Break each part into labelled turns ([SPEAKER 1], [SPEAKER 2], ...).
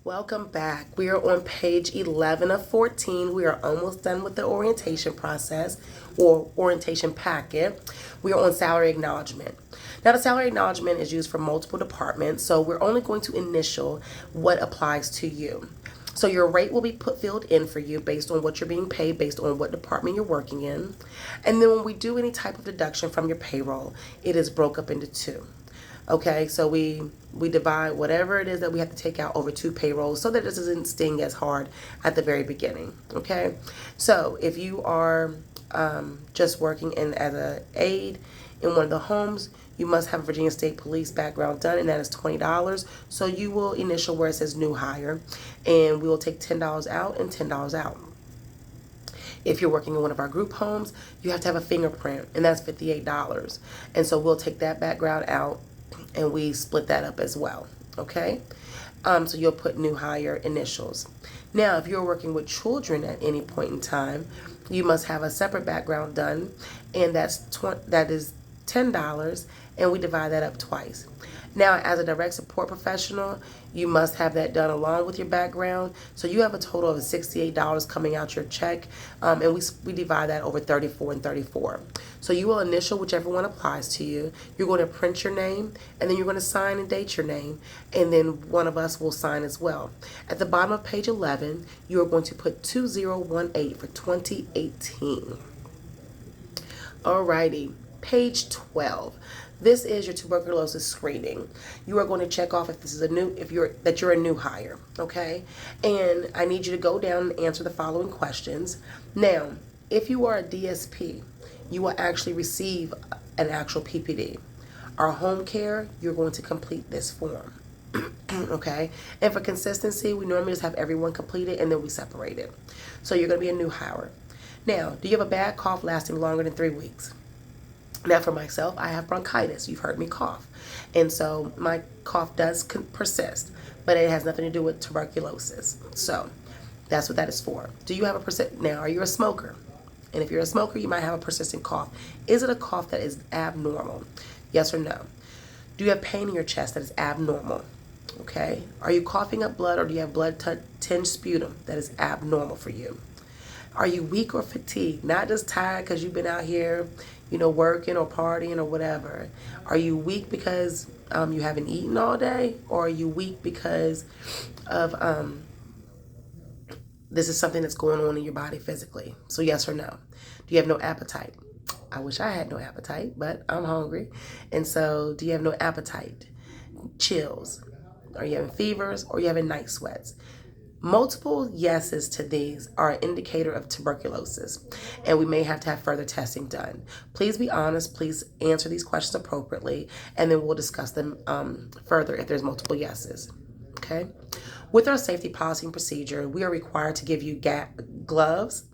[SPEAKER 1] Welcome back. We are on page 11 of 14. We are almost done with the orientation process or orientation packet. We are on salary acknowledgement. Now, the salary acknowledgement is used for multiple departments, so we're only going to initial what applies to you. So your rate will be filled in for you based on what you're being paid, based on what department you're working in. And then when we do any type of deduction from your payroll, it is broke up into two. Okay, so we divide whatever it is that we have to take out over two payrolls so that it doesn't sting as hard at the very beginning. Okay, so if you are just working in as a aide in one of the homes, you must have a Virginia State Police background done, and that is $20. So you will initial where it says new hire, and we will take $10 out and $10 out. If you're working in one of our group homes, you have to have a fingerprint, and that's $58. And so we'll take that background out and we split that up as well. Okay? So you'll put new hire initials. Now, if you're working with children at any point in time, you must have a separate background done, and that is $10, and we divide that up twice. Now, as a direct support professional, you must have that done along with your background. So you have a total of $68 coming out your check, and we divide that over 34 and 34. So you will initial whichever one applies to you. You're going to print your name, and then you're going to sign and date your name, and then one of us will sign as well. At the bottom of page 11, you are going to put 2018 for 2018. Alrighty, page 12. This is your tuberculosis screening. You are going to check off if this is you're a new hire, okay? And I need you to go down and answer the following questions. Now, if you are a DSP, you will actually receive an actual PPD. Our home care, you're going to complete this form. Okay? And for consistency, we normally just have everyone complete it and then we separate it. So you're going to be a new hire. Now, do you have a bad cough lasting longer than 3 weeks? Now, for myself, I have bronchitis. You've heard me cough. And so my cough does persist, but it has nothing to do with tuberculosis. So that's what that is for. Do you have now, are you a smoker? And if you're a smoker, you might have a persistent cough. Is it a cough that is abnormal? Yes or no? Do you have pain in your chest that is abnormal? Okay. Are you coughing up blood, or do you have blood-tinged sputum that is abnormal for you? Are you weak or fatigued? Not just tired because you've been out here, working or partying or whatever. Are you weak because you haven't eaten all day? Or are you weak because of this is something that's going on in your body physically? So yes or no? Do you have no appetite? I wish I had no appetite, but I'm hungry. And so do you have no appetite? Chills? Are you having fevers, or are you having night sweats? Multiple yeses to these are an indicator of tuberculosis, and we may have to have further testing done. Please be honest. Please answer these questions appropriately, and then we'll discuss them further if there's multiple yeses. Okay? With our safety policy and procedure, we are required to give you gloves,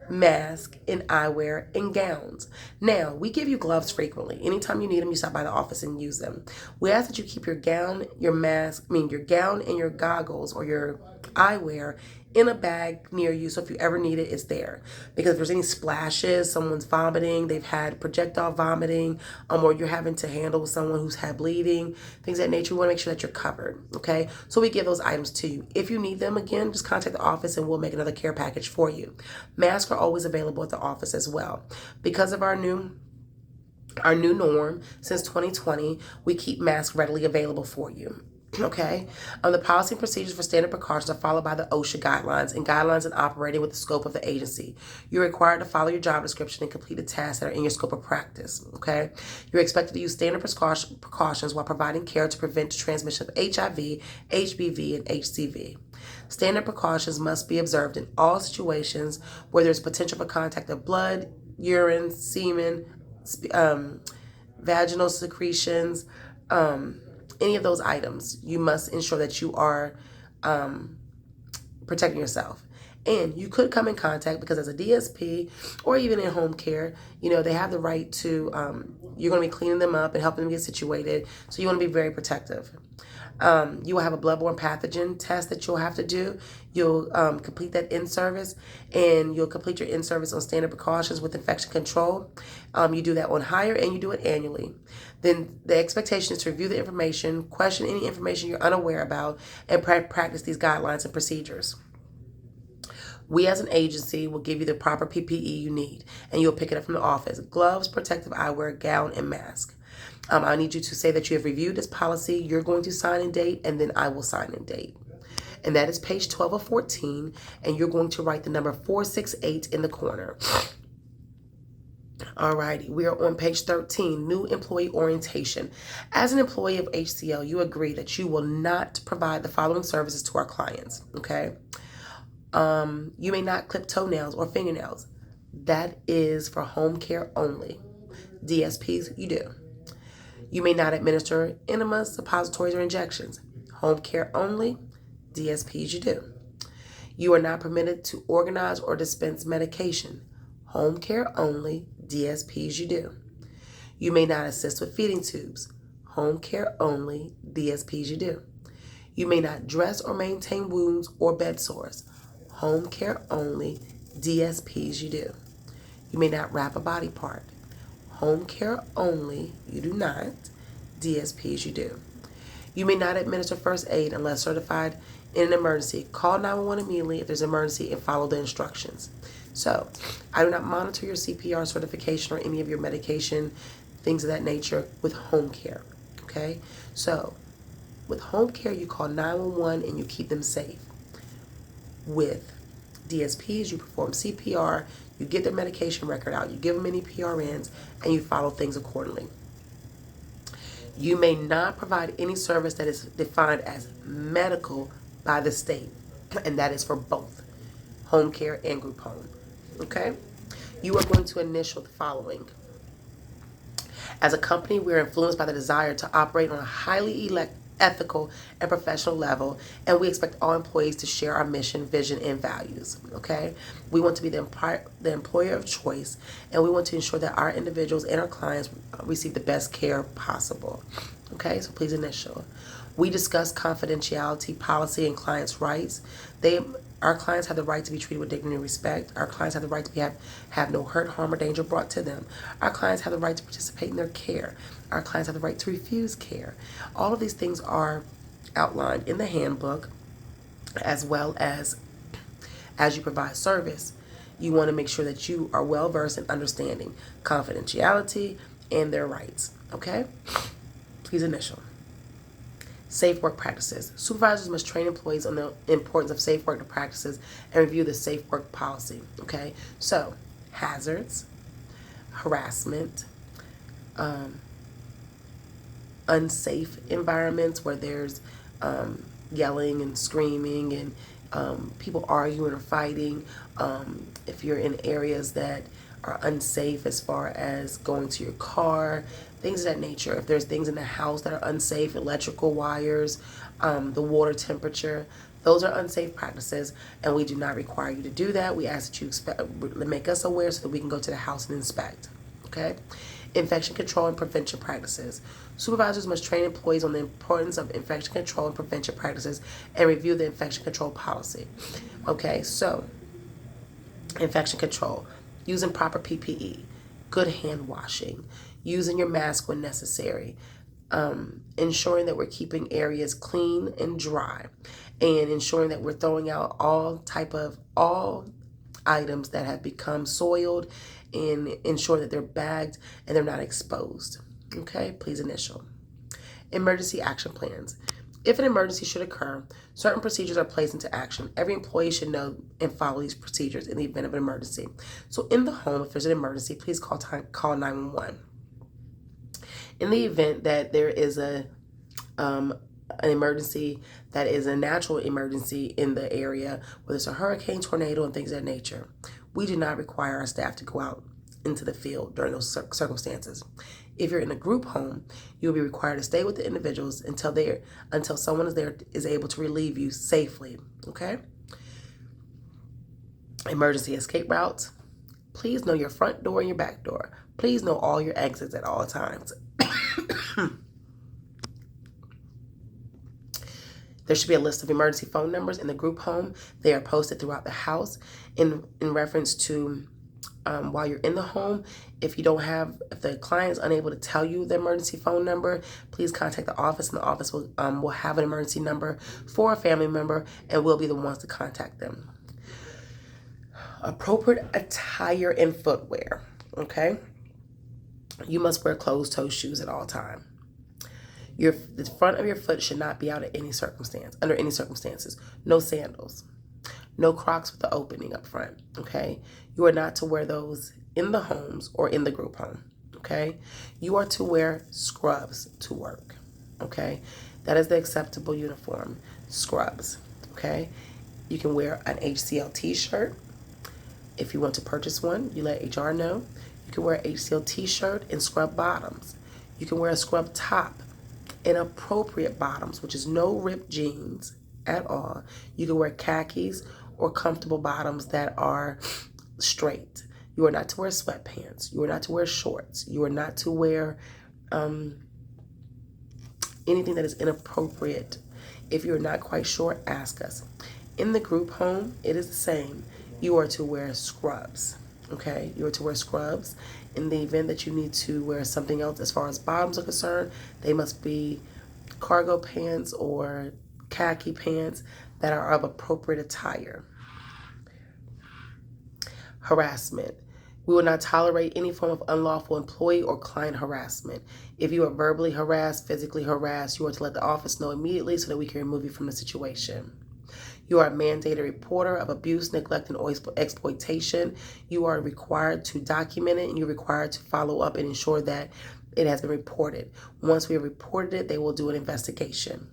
[SPEAKER 1] mask, and eyewear, and gowns. Now, we give you gloves frequently. Anytime you need them, you stop by the office and use them. We ask that you keep your gown, your gown and your goggles or your eyewear in a bag near you, so if you ever need it, it's there. Because if there's any splashes, someone's vomiting, they've had projectile vomiting, or you're having to handle with someone who's had bleeding, things of that nature, we want to make sure that you're covered, okay? So we give those items to you. If you need them, again, just contact the office and we'll make another care package for you. Masks are always available at the office as well. Because of our new norm since 2020, we keep masks readily available for you. Okay? The policy and procedures for standard precautions are followed by the OSHA guidelines and guidelines in operating with the scope of the agency. You're required to follow your job description and complete the tasks that are in your scope of practice. Okay? You're expected to use standard precautions while providing care to prevent the transmission of HIV, HBV, and HCV. Standard precautions must be observed in all situations where there's potential for contact of blood, urine, semen, vaginal secretions, any of those items. You must ensure that you are protecting yourself. And you could come in contact, because as a DSP or even in home care, they have the right to, you're going to be cleaning them up and helping them get situated. So you want to be very protective. You will have a bloodborne pathogen test that you'll have to do. You'll complete that in-service, and you'll complete your in-service on standard precautions with infection control. You do that on hire, and you do it annually. Then the expectation is to review the information, question any information you're unaware about, and practice these guidelines and procedures. We as an agency will give you the proper PPE you need, and you'll pick it up from the office. Gloves, protective eyewear, gown, and mask. I need you to say that you have reviewed this policy, you're going to sign and date, and then I will sign and date. And that is page 12 of 14, and you're going to write the number 468 in the corner. Alrighty, we are on page 13, new employee orientation. As an employee of HCL, you agree that you will not provide the following services to our clients, okay? You may not clip toenails or fingernails. That is for home care only. DSPs, you do. You may not administer enemas, suppositories, or injections. Home care only. DSPs, you do. You are not permitted to organize or dispense medication. Home care only. DSPs, you do. You may not assist with feeding tubes. Home care only. DSPs, you do. You may not dress or maintain wounds or bed sores. Home care only. DSPs, you do. You may not wrap a body part. Home care only. You do not. DSPs, you do. You may not administer first aid unless certified in an emergency. Call 911 immediately if there's an emergency and follow the instructions. So, I do not monitor your CPR certification or any of your medication, things of that nature with home care, okay? So, with home care, you call 911 and you keep them safe. With DSPs, you perform CPR, you get their medication record out, you give them any PRNs, and you follow things accordingly. You may not provide any service that is defined as medical by the state, and that is for both home care and group home. Okay? You are going to initial the following. As a company, we are influenced by the desire to operate on a highly ethical and professional level, and we expect all employees to share our mission, vision, and values. Okay? We want to be the employer of choice, and we want to ensure that our individuals and our clients receive the best care possible. Okay? So please initial. We discuss confidentiality, policy, and clients' rights. Our clients have the right to be treated with dignity and respect. Our clients have the right to have no hurt, harm, or danger brought to them. Our clients have the right to participate in their care. Our clients have the right to refuse care. All of these things are outlined in the handbook, as well as you provide service. You want to make sure that you are well versed in understanding confidentiality and their rights. Okay? Please initial. Safe work practices. Supervisors must train employees on the importance of safe work practices and review the safe work policy. Okay? So, hazards, harassment, unsafe environments where there's yelling and screaming and people arguing or fighting. If you're in areas that are unsafe as far as going to your car, things of that nature. If there's things in the house that are unsafe, electrical wires, the water temperature, those are unsafe practices, and we do not require you to do that. We ask that you make us aware so that we can go to the house and inspect. Okay? Infection control and prevention practices. Supervisors must train employees on the importance of infection control and prevention practices and review the infection control policy. Okay, so infection control, using proper PPE, good hand washing, using your mask when necessary, ensuring that we're keeping areas clean and dry, and ensuring that we're throwing out all items that have become soiled, and ensure that they're bagged and they're not exposed. Okay, please initial. Emergency action plans. If an emergency should occur, certain procedures are placed into action. Every employee should know and follow these procedures in the event of an emergency. So in the home, if there's an emergency, please call 911. In the event that there is an emergency that is a natural emergency in the area, whether it's a hurricane, tornado, and things of that nature, we do not require our staff to go out into the field during those circumstances. If you're in a group home, you'll be required to stay with the individuals until someone is able to relieve you safely. Okay? Emergency escape routes. Please know your front door and your back door. Please know all your exits at all times. There should be a list of emergency phone numbers in the group home. They are posted throughout the house in reference to while you're in the home. If the client is unable to tell you the emergency phone number, please contact the office, and the office will have an emergency number for a family member, and we'll be the ones to contact them. Appropriate attire and footwear, okay? You must wear closed-toe shoes at all times. The front of your foot should not be out at under any circumstances. No sandals. No Crocs with the opening up front, okay? You are not to wear those in the homes or in the group home, okay? You are to wear scrubs to work, okay? That is the acceptable uniform, scrubs, okay? You can wear an HCL t-shirt. If you want to purchase one, you let HR know. You can wear an HCL t-shirt and scrub bottoms. You can wear a scrub top and appropriate bottoms, which is no ripped jeans at all. You can wear khakis or comfortable bottoms that are straight. You are not to wear sweatpants. You are not to wear shorts. You are not to wear anything that is inappropriate. If you're not quite sure, ask us. In the group home, it is the same. You are to wear scrubs, okay? You are to wear scrubs. In the event that you need to wear something else as far as bottoms are concerned, they must be cargo pants or khaki pants that are of appropriate attire. Harassment. We will not tolerate any form of unlawful employee or client harassment. If you are verbally harassed, physically harassed, you are to let the office know immediately so that we can remove you from the situation. You are a mandated reporter of abuse, neglect, and exploitation. You are required to document it, and you're required to follow up and ensure that it has been reported. Once we have reported it, they will do an investigation.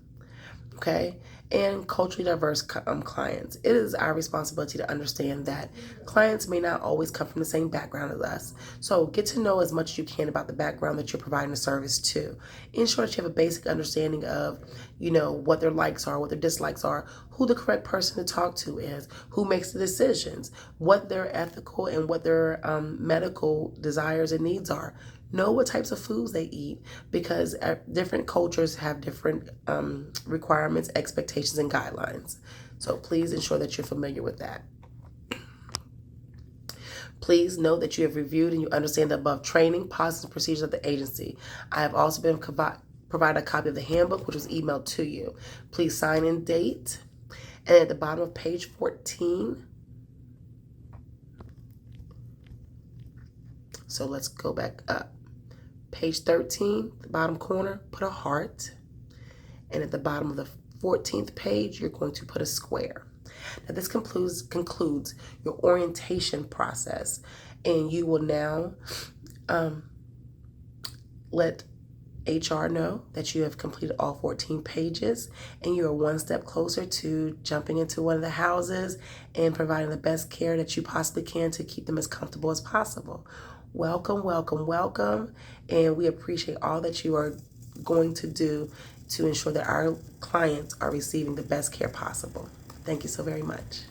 [SPEAKER 1] Okay? And culturally diverse clients. It is our responsibility to understand that clients may not always come from the same background as us. So get to know as much as you can about the background that you're providing a service to. Ensure that you have a basic understanding of, what their likes are, what their dislikes are, who the correct person to talk to is, who makes the decisions, what their ethical and what their medical desires and needs are. Know what types of foods they eat, because different cultures have different requirements, expectations, and guidelines. So please ensure that you're familiar with that. Please know that you have reviewed and you understand the above training, policies, and procedures of the agency. I have also been provided a copy of the handbook, which was emailed to you. Please sign and date. And at the bottom of page 14, so let's go back up. Page 13, the bottom corner, put a heart. And at the bottom of the 14th page, you're going to put a square. Now this concludes your orientation process. And you will now let HR know that you have completed all 14 pages, and you are one step closer to jumping into one of the houses and providing the best care that you possibly can to keep them as comfortable as possible. Welcome, welcome, welcome, and we appreciate all that you are going to do to ensure that our clients are receiving the best care possible. Thank you so very much.